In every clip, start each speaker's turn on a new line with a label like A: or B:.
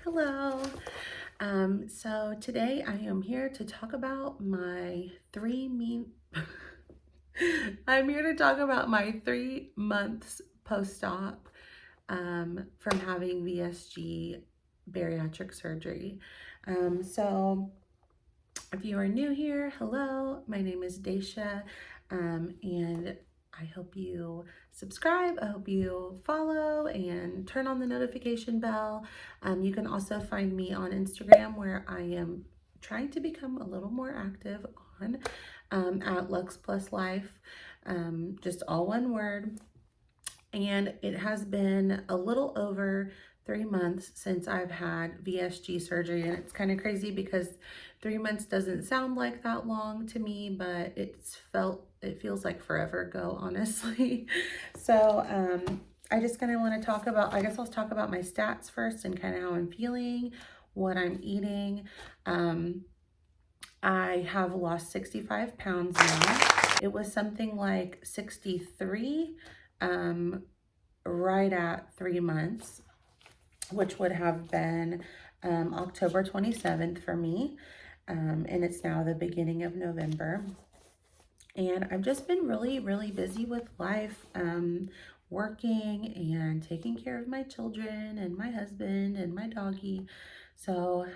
A: Hello. So today I am here to talk about my I'm here to talk about my 3 months post-op from having VSG bariatric surgery. So if you are new here, hello, my name is Daisha, and I hope you subscribe. I hope you follow and turn on the notification bell. You can also find me on Instagram where I am trying to become a little more active on at Lux Plus Life, just all one word. And it has been a little over 3 months since I've had VSG surgery. And it's kind of crazy because 3 months doesn't sound like that long to me, but it feels like forever ago, honestly. So, I just kind of want to talk about, I guess I'll talk about my stats first and kind of how I'm feeling, what I'm eating. I have lost 65 pounds now. It was something like 63 right at 3 months, which would have been October 27th for me. And it's now the beginning of November. And I've just been really busy with life, working and taking care of my children and my husband and my doggy. So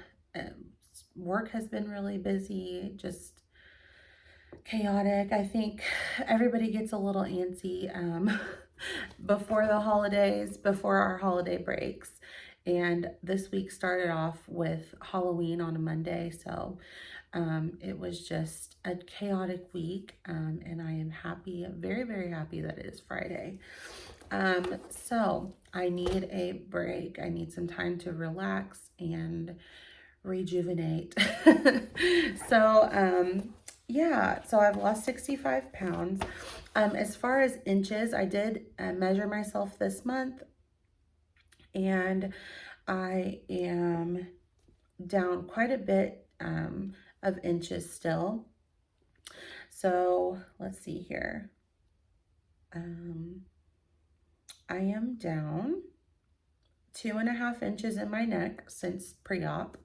A: work has been really busy, just chaotic. I think everybody gets a little antsy before the holidays, before our holiday breaks. And this week started off with Halloween on a Monday. So it was just a chaotic week. And I am happy, very happy that it is Friday. So I need a break. I need some time to relax and rejuvenate. So, yeah, so I've lost 65 pounds. As far as inches, I did measure myself this month, and I am down quite a bit of inches still. So let's see here. I am down 2.5 inches in my neck since pre-op.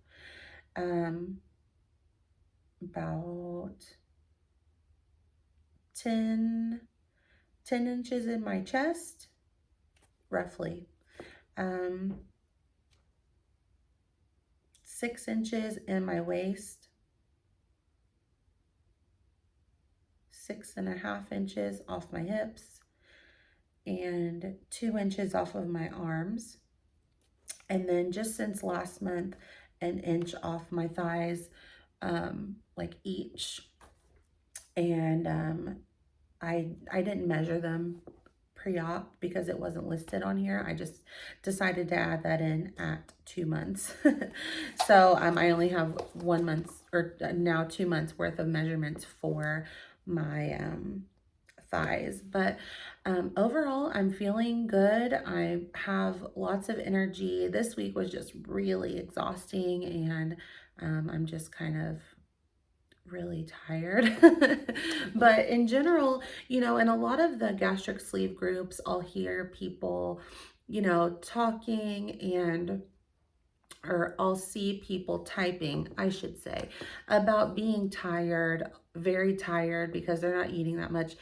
A: About 10 inches in my chest, roughly. 6 inches in my waist, 6.5 inches off my hips, and 2 inches off of my arms. And then just since last month, an inch off my thighs, like each. And I didn't measure them pre-op because it wasn't listed on here. I just decided to add that in at 2 months. So I only have 1 month, or now 2 months worth of measurements for my thighs. But overall, I'm feeling good. I have lots of energy. This week was just really exhausting, and I'm just kind of really tired. But in general, in a lot of the gastric sleeve groups, I'll hear people, talking, or I'll see people typing, I should say, about being tired, very tired because they're not eating that much.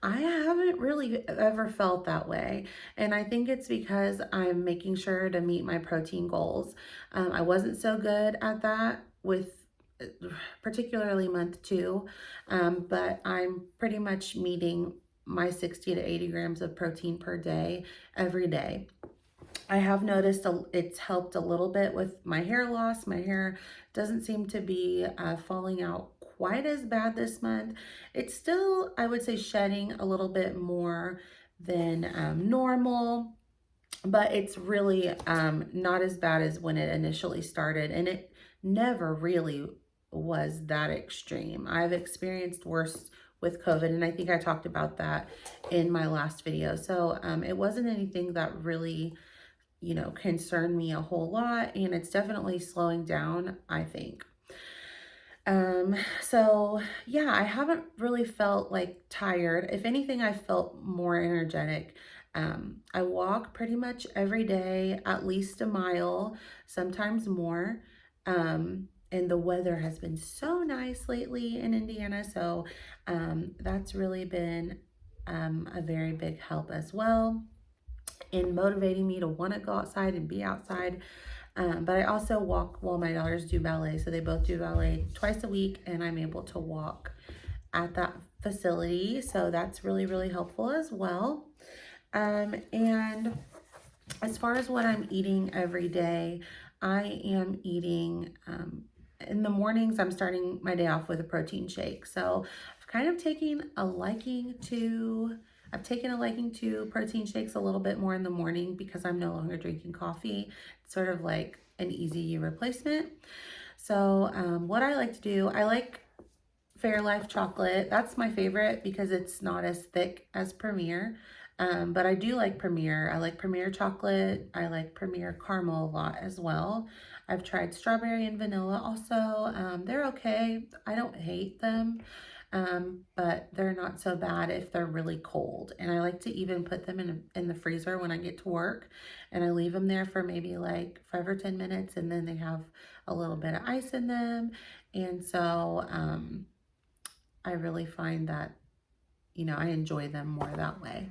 A: I haven't really ever felt that way. And I think it's because I'm making sure to meet my protein goals. I wasn't so good at that with particularly month 2, but I'm pretty much meeting my 60 to 80 grams of protein per day every day. I have noticed it's helped a little bit with my hair loss. My hair doesn't seem to be falling out quite as bad this month. It's still, I would say, shedding a little bit more than normal, but it's really not as bad as when it initially started, and it never really was that extreme. I've experienced worse with COVID, and I think I talked about that in my last video. So it wasn't anything that really, concerned me a whole lot, and it's definitely slowing down, I think. So yeah, I haven't really felt like tired. If anything, I felt more energetic. I walk pretty much every day, at least a mile, sometimes more. And the weather has been so nice lately in Indiana, so that's really been a very big help as well in motivating me to want to go outside and be outside. But I also walk while my daughters do ballet, so they both do ballet twice a week, and I'm able to walk at that facility, so that's really, really helpful as well. And as far as what I'm eating every day, I am eating in the mornings. I'm starting my day off with a protein shake. So I've kind of taken a liking to. I've taken a liking to protein shakes a little bit more in the morning because I'm no longer drinking coffee. It's sort of like an easy replacement. So what I like to do, I like Fairlife chocolate. That's my favorite because it's not as thick as Premier. But I do like Premier. I like Premier chocolate. I like Premier caramel a lot as well. I've tried strawberry and vanilla also. They're okay. I don't hate them, but they're not so bad if they're really cold. And I like to even put them in the freezer when I get to work, and I leave them there for maybe like 5 or 10 minutes, and then they have a little bit of ice in them. And so, I really find that, I enjoy them more that way.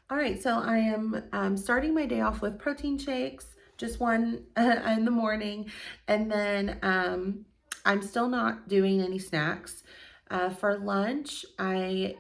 A: All right, so I am starting my day off with protein shakes, just one in the morning, and then I'm still not doing any snacks. For lunch, I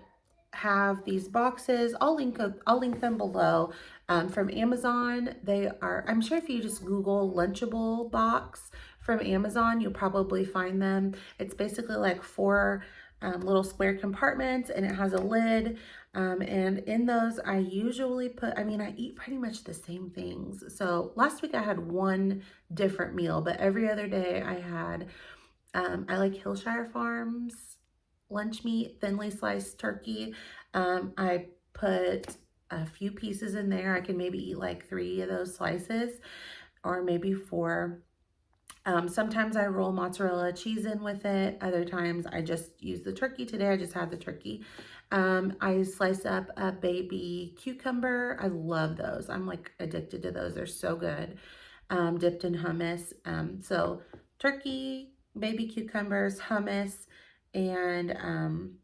A: have these boxes. I'll link them below. From Amazon. They are, I'm sure if you just Google Lunchable box from Amazon, you'll probably find them. It's basically like four little square compartments, and it has a lid. And in those, I usually I eat pretty much the same things. So last week I had one different meal, but every other day I had, I like Hillshire Farms lunch meat, thinly sliced turkey. I put a few pieces in there. I can maybe eat like 3 of those slices or maybe 4. Sometimes I roll mozzarella cheese in with it. Other times I just use the turkey. Today I just had the turkey. I slice up a baby cucumber. I love those. I'm like addicted to those. They're so good. Dipped in hummus. So turkey, baby cucumbers, hummus, and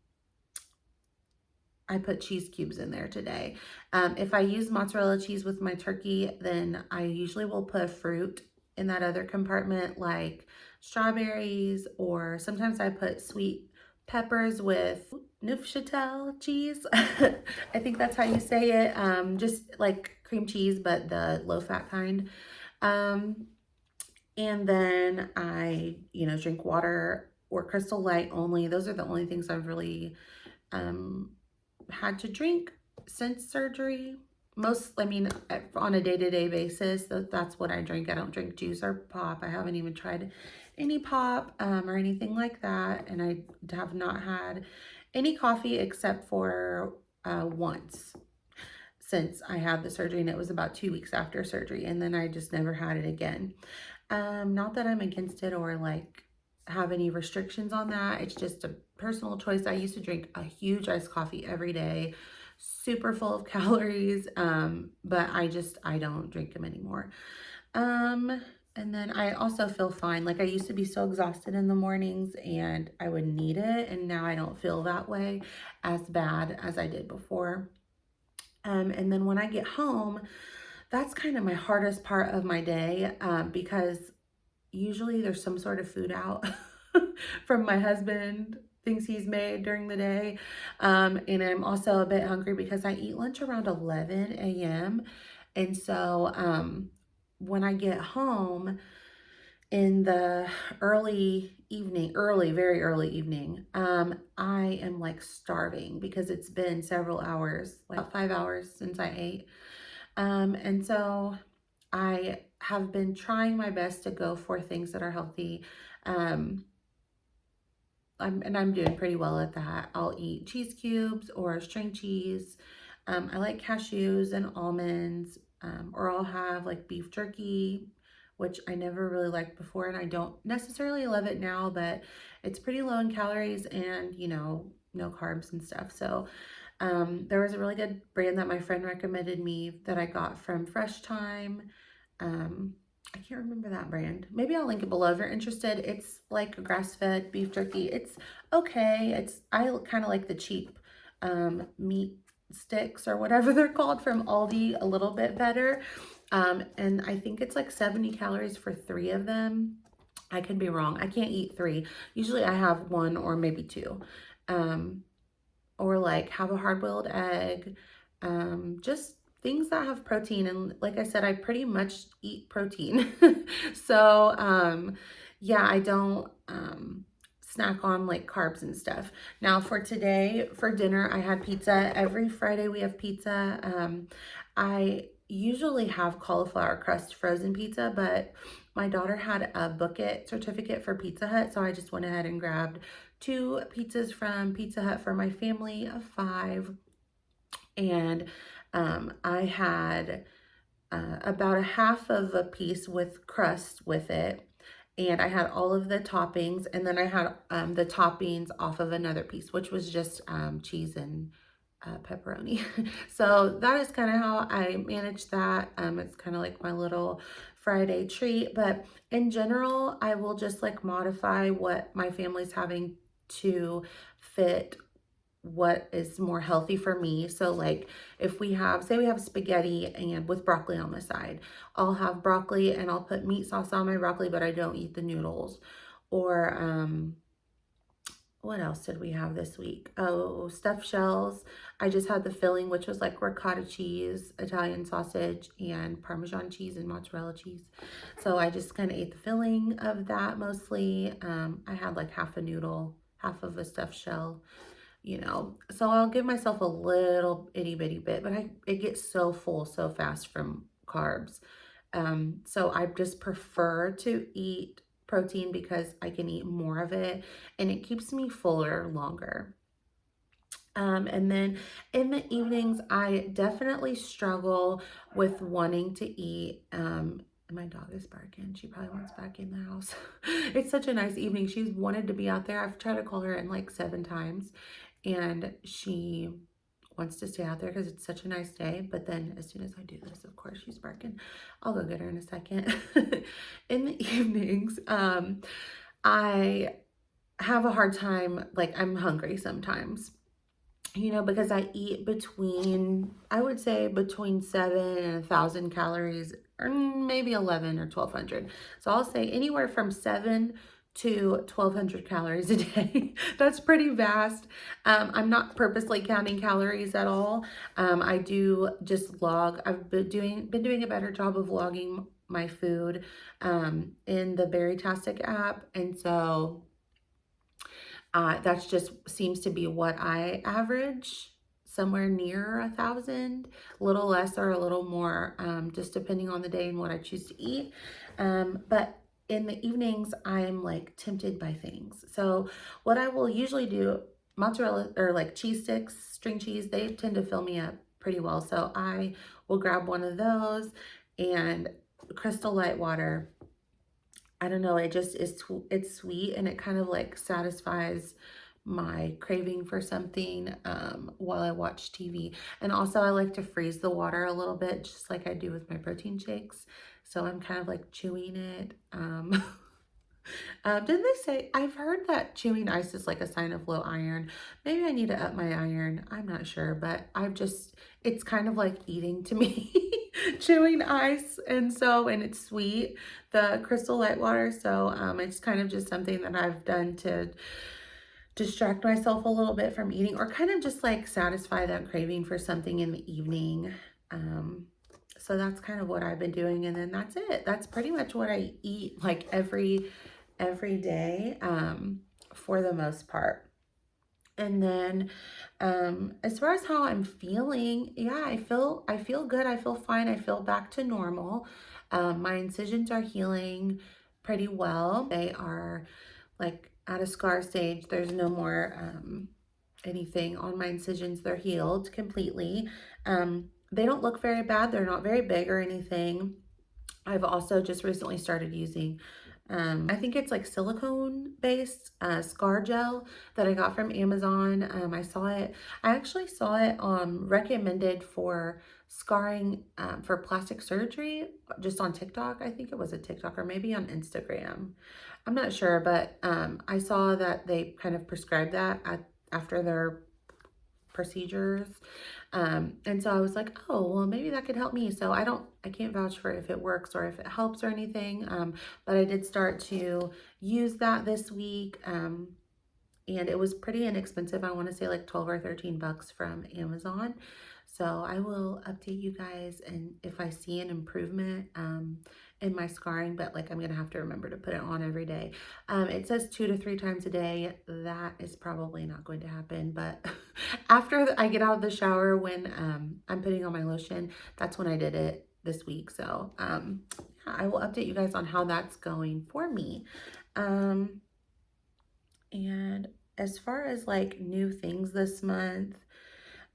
A: I put cheese cubes in there today. If I use mozzarella cheese with my turkey, then I usually will put fruit in that other compartment, like strawberries, or sometimes I put sweet peppers with Neufchâtel cheese. I think that's how you say it. Just like cream cheese, but the low-fat kind. Um, and then I, drink water or Crystal Light only. Those are the only things I've really had to drink since surgery. On a day-to-day basis, that's what I drink. I don't drink juice or pop. I haven't even tried any pop or anything like that. And I have not had any coffee except for once since I had the surgery, and it was about 2 weeks after surgery. And then I just never had it again. Not that I'm against it or like have any restrictions on that. It's just a personal choice. I used to drink a huge iced coffee every day, super full of calories, but I don't drink them anymore. And then I also feel fine. Like I used to be so exhausted in the mornings and I would need it, and now I don't feel that way as bad as I did before. And then when I get home, that's kind of my hardest part of my day, because usually there's some sort of food out from my husband, things he's made during the day. And I'm also a bit hungry because I eat lunch around 11 a.m. And so when I get home in the very early evening, I am like starving because it's been several hours, like about 5 hours since I ate. And so I have been trying my best to go for things that are healthy. I'm doing pretty well at that. I'll eat cheese cubes or string cheese. I like cashews and almonds, or I'll have like beef jerky, which I never really liked before, and I don't necessarily love it now, but it's pretty low in calories and, no carbs and stuff. So There was a really good brand that my friend recommended me that I got from Fresh Time. I can't remember that brand. Maybe I'll link it below if you're interested. It's like grass-fed beef jerky. It's okay. I kind of like the cheap meat sticks or whatever they're called from Aldi a little bit better. And I think it's like 70 calories for 3 of them. I could be wrong. I can't eat 3. Usually I have 1 or maybe 2. Um, or like have a hard-boiled egg. Just things that have protein. And like I said, I pretty much eat protein. So, yeah, I don't snack on like carbs and stuff. Now for today, for dinner, I had pizza. Every Friday we have pizza. I usually have cauliflower crust frozen pizza, but my daughter had a book it certificate for Pizza Hut, so I just went ahead and grabbed 2 pizzas from Pizza Hut for my family of 5. And I had about a half of a piece with crust with it. And I had all of the toppings, and then I had the toppings off of another piece, which was just cheese and pepperoni. So that is kind of how I manage that. It's kind of like my little Friday treat, but in general, I will just like modify what my family's having to fit what is more healthy for me. So like if we have, say we have spaghetti and with broccoli on the side, I'll have broccoli and I'll put meat sauce on my broccoli, but I don't eat the noodles. Or what else did we have this week? Oh, stuffed shells. I just had the filling, which was like ricotta cheese, Italian sausage, and Parmesan cheese and mozzarella cheese. So I just kind of ate the filling of that mostly. I had like half a noodle, half of a stuffed shell, so I'll give myself a little itty bitty bit, but it gets so full so fast from carbs. So I just prefer to eat protein because I can eat more of it and it keeps me fuller longer. And then in the evenings, I definitely struggle with wanting to eat. My dog is barking. She probably wants back in the house. It's such a nice evening. She's wanted to be out there. I've tried to call her in like 7 times and she wants to stay out there because it's such a nice day. But then as soon as I do this, of course, she's barking. I'll go get her in a second. In the evenings, I have a hard time, like I'm hungry sometimes, because I eat I would say between 7 and 1,000 calories, or maybe 11 or 1,200. So I'll say anywhere from 7 to 1,200 calories a day. That's pretty vast. I'm not purposely counting calories at all. I do just log. I've been doing a better job of logging my food in the Bariatric app, and so that's just seems to be what I average, somewhere near 1,000, a little less or a little more, just depending on the day and what I choose to eat. But in the evenings, I'm like tempted by things. So what I will usually do, mozzarella or like cheese sticks, string cheese, they tend to fill me up pretty well. So I will grab one of those and Crystal Light water. I don't know, it just is, it's sweet and it kind of like satisfies my craving for something while I watch TV. And also I like to freeze the water a little bit, just like I do with my protein shakes. So I'm kind of like chewing it. Didn't they say, I've heard that chewing ice is like a sign of low iron. Maybe I need to up my iron. I'm not sure, but it's kind of like eating to me, chewing ice. And it's sweet, the Crystal Light water. So it's kind of just something that I've done to distract myself a little bit from eating, or kind of just like satisfy that craving for something in the evening. So that's kind of what I've been doing. And then that's it. That's pretty much what I eat like every day, for the most part. And then, as far as how I'm feeling, yeah, I feel good. I feel fine. I feel back to normal. My incisions are healing pretty well. They are like at a scar stage. There's no more, anything on my incisions. They're healed completely. They don't look very bad. They're not very big or anything. I've also just recently started using, I think it's like silicone based scar gel that I got from Amazon. I actually saw it recommended for scarring for plastic surgery just on TikTok. I think it was a TikTok or maybe on Instagram. I'm not sure, but I saw that they kind of prescribed that after their procedures. And so I was like, oh, well, maybe that could help me. So I can't vouch for if it works or if it helps or anything. But I did start to use that this week. And it was pretty inexpensive. I want to say like 12 or 13 bucks from Amazon. So I will update you guys and if I see an improvement in my scarring, but like I'm gonna have to remember to put it on every day. It says 2 to 3 times a day. That is probably not going to happen, but after I get out of the shower when I'm putting on my lotion, that's when I did it this week. So yeah, I will update you guys on how that's going for me. Um, and as far as like new things this month,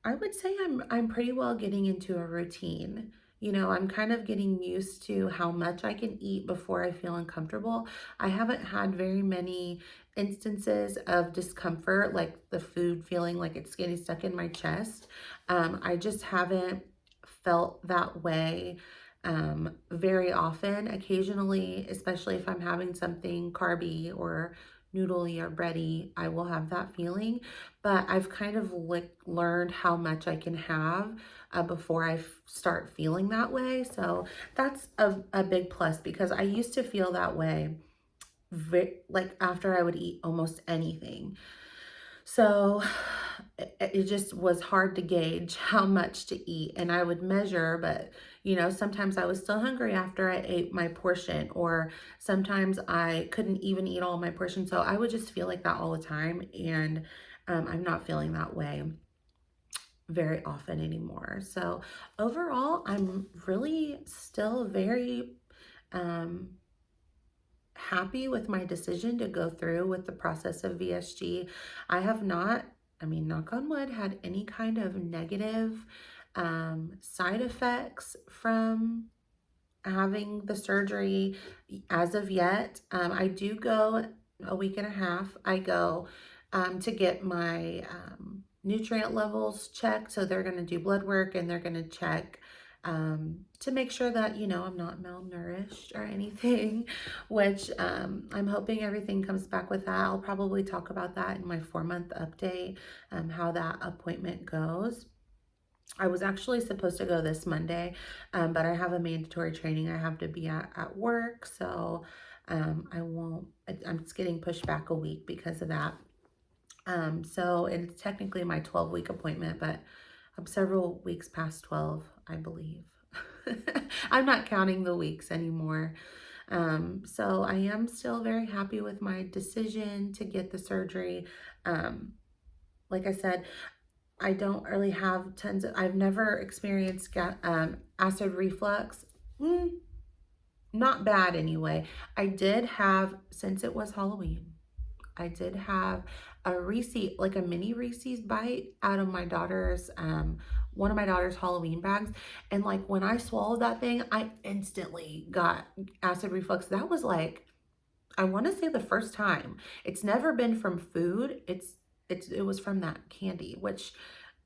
A: I would say I'm pretty well getting into a routine. You know, I'm kind of getting used to how much I can eat before I feel uncomfortable. I haven't had very many instances of discomfort, like the food feeling like it's getting stuck in my chest. I just haven't felt that way very often. Occasionally, especially if I'm having something carby or noodly or bready, I will have that feeling. But I've kind of learned how much I can have before I start feeling that way. So that's a big plus because I used to feel that way like after I would eat almost anything. So it just was hard to gauge how much to eat. And I would measure, but you know, sometimes I was still hungry after I ate my portion, or sometimes I couldn't even eat all my portion. So I would just feel like that all the time. And I'm not feeling that way very often anymore. So overall, I'm really still very um, happy with my decision to go through with the process of VSG. I have not, I mean, knock on wood, had any kind of negative side effects from having the surgery as of yet. I do go a week and a half. I go to get my nutrient levels checked. So they're going to do blood work and they're going to check to make sure that, you know, I'm not malnourished or anything, which I'm hoping everything comes back with that. I'll probably talk about that in my 4-month update, how that appointment goes. I was actually supposed to go this Monday, but I have a mandatory training I have to be at work, so I won't, I'm just getting pushed back a week because of that. So it's technically my 12-week appointment, but I'm several weeks past 12, I believe. I'm not counting the weeks anymore. So I am still very happy with my decision to get the surgery. Like I said, I don't really have I've never experienced acid reflux. Not bad anyway. I did have, since it was Halloween, I did have a like a mini Reese's bite out of one of my daughter's Halloween bags. And like when I swallowed that thing, I instantly got acid reflux. That was like, I want to say the first time. It's never been from food. It was from that candy, which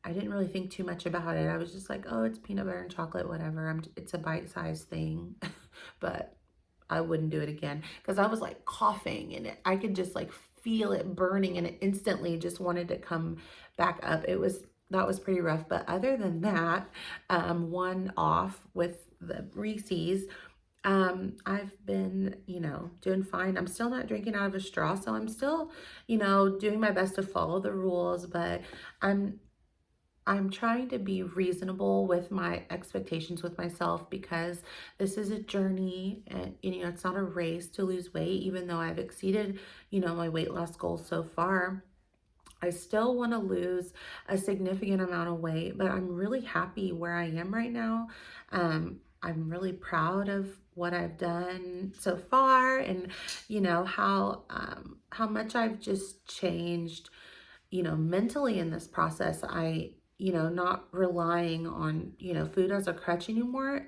A: I didn't really think too much about it. I was just like, oh, it's peanut butter and chocolate, whatever. It's a bite-sized thing, but I wouldn't do it again because I was like coughing and I could just like feel it burning and it instantly just wanted to come back up. That was pretty rough. But other than that, one off with the Reese's, I've been, you know, doing fine. I'm still not drinking out of a straw, so I'm still, you know, doing my best to follow the rules, but I'm trying to be reasonable with my expectations with myself because this is a journey and, you know, it's not a race to lose weight, even though I've exceeded, you know, my weight loss goals so far. I still want to lose a significant amount of weight, but I'm really happy where I am right now. I'm really proud of what I've done so far and, you know, how much I've just changed, you know, mentally in this process. not relying on, food as a crutch anymore,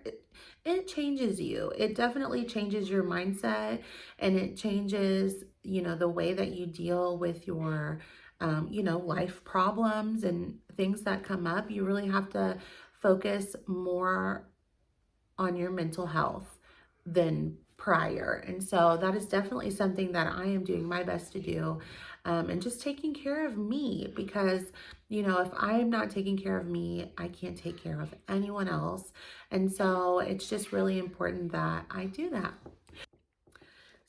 A: it changes you. It definitely changes your mindset, and it changes, the way that you deal with your, life problems and things that come up. You really have to focus more on your mental health than prior. And so that is definitely something that I am doing my best to do, and just taking care of me, because, if I'm not taking care of me, I can't take care of anyone else. And so it's just really important that I do that.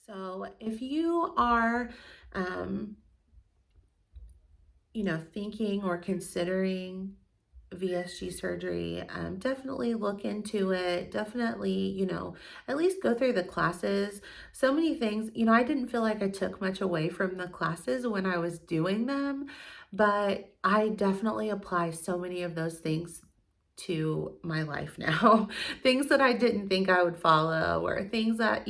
A: So if you are, um, thinking or considering VSG surgery, definitely look into it. Definitely, at least go through the classes. So many things, I didn't feel like I took much away from the classes when I was doing them, but I definitely apply so many of those things to my life now. Things that I didn't think I would follow, or things that,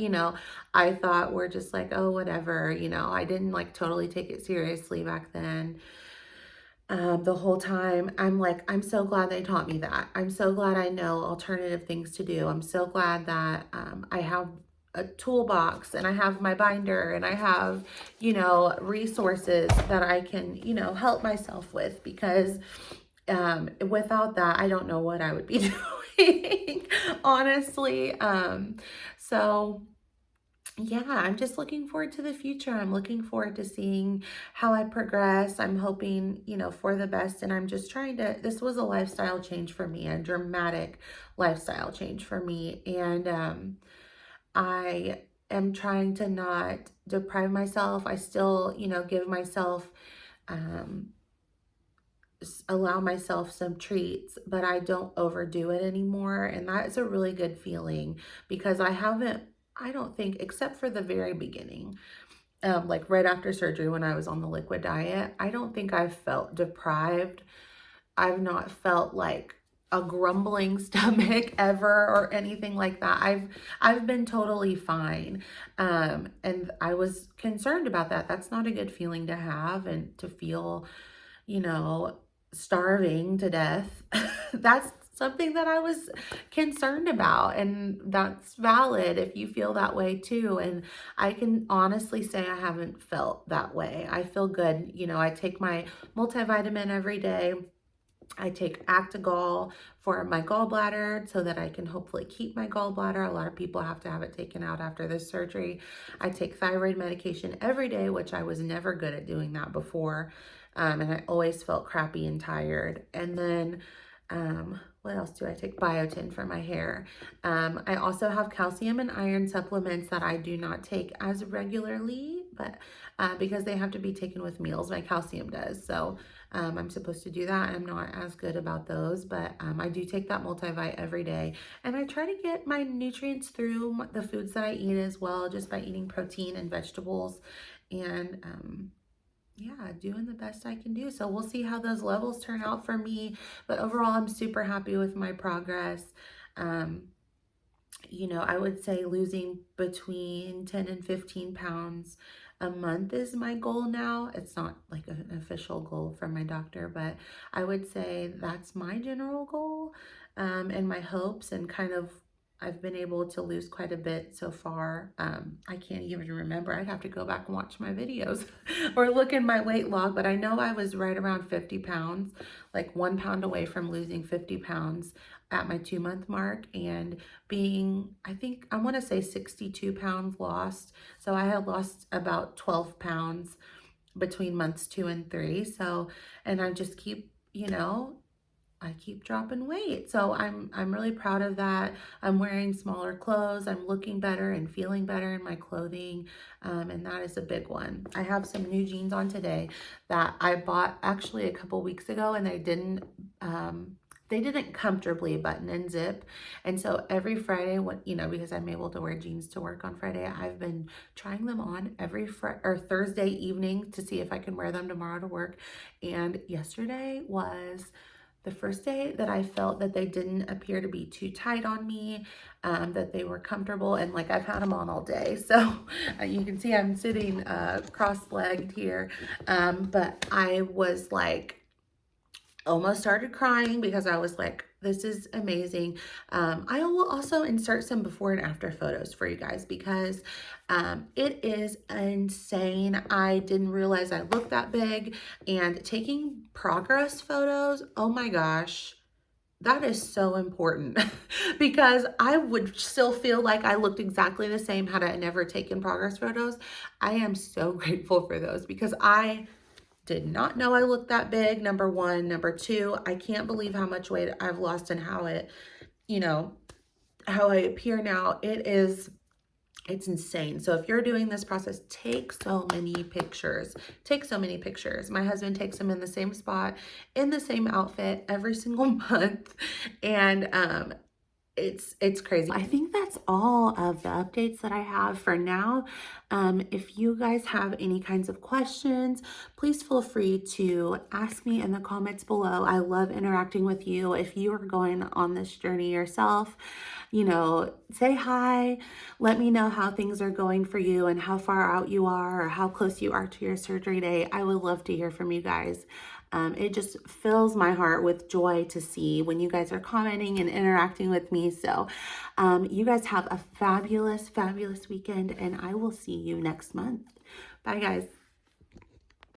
A: I thought were just like, oh, whatever, I didn't like totally take it seriously back then. The whole time, I'm like, I'm so glad they taught me that. I'm so glad I know alternative things to do. I'm so glad that I have a toolbox, and I have my binder, and I have, resources that I can, help myself with, because without that, I don't know what I would be doing, honestly. So yeah, I'm just looking forward to the future. I'm looking forward to seeing how I progress. I'm hoping, for the best. And I'm just this was a lifestyle change for me, a dramatic lifestyle change for me. And I am trying to not deprive myself. I still, give myself, um, allow myself some treats, but I don't overdo it anymore. And that's a really good feeling, because I don't think, except for the very beginning, like right after surgery when I was on the liquid diet, I don't think I've felt deprived. I've not felt like a grumbling stomach ever or anything like that. I've been totally fine. And I was concerned about that. That's not a good feeling to have, and to feel, you know, starving to death. That's something that I was concerned about, and that's valid if you feel that way too. And I can honestly say I haven't felt that way. I feel good. I take my multivitamin every day. I take Actigol for my gallbladder so that I can hopefully keep my gallbladder. A lot of people have to have it taken out after this surgery. I take thyroid medication every day, which I was never good at doing that before. And I always felt crappy and tired. And then, what else do I take? Biotin for my hair. I also have calcium and iron supplements that I do not take as regularly, but because they have to be taken with meals, my calcium does. So I'm supposed to do that. I'm not as good about those, but I do take that multivite every day. And I try to get my nutrients through the foods that I eat as well, just by eating protein and vegetables. And yeah, doing the best I can do. So we'll see how those levels turn out for me. But overall, I'm super happy with my progress. I would say losing between 10 and 15 pounds a month is my goal now. It's not like an official goal from my doctor, but I would say that's my general goal, and my hopes, and kind of I've been able to lose quite a bit so far. I can't even remember. I'd have to go back and watch my videos or look in my weight log, but I know I was right around 50 pounds, like 1 pound away from losing 50 pounds at my 2-month mark, and being, I think, I want to say 62 pounds lost. So I had lost about 12 pounds between months 2 and 3. So, and I just keep, I keep dropping weight. So I'm really proud of that. I'm wearing smaller clothes. I'm looking better and feeling better in my clothing. And that is a big one. I have some new jeans on today that I bought actually a couple weeks ago, and they didn't comfortably button and zip. And so every Friday, because I'm able to wear jeans to work on Friday, I've been trying them on every Thursday evening to see if I can wear them tomorrow to work. And yesterday was the first day that I felt that they didn't appear to be too tight on me, that they were comfortable, and like I've had them on all day. So you can see I'm sitting cross-legged here, but I was like, almost started crying because I was like, this is amazing. I will also insert some before and after photos for you guys because it is insane. I didn't realize I looked that big, and taking progress photos, oh my gosh, that is so important because I would still feel like I looked exactly the same had I never taken progress photos. I am so grateful for those because I did not know I looked that big, number one. Number two, I can't believe how much weight I've lost and how it, you know, how I appear now. It's insane. So if you're doing this process, take so many pictures. Take so many pictures. My husband takes them in the same spot, in the same outfit every single month. And it's crazy. I think that's all of the updates that I have for now. If you guys have any kinds of questions, please feel free to ask me in the comments below. I love interacting with you. If you are going on this journey yourself, say hi. Let me know how things are going for you and how far out you are or how close you are to your surgery day. I would love to hear from you guys. It just fills my heart with joy to see when you guys are commenting and interacting with me. So you guys have a fabulous, fabulous weekend, and I will see you next month. Bye, guys.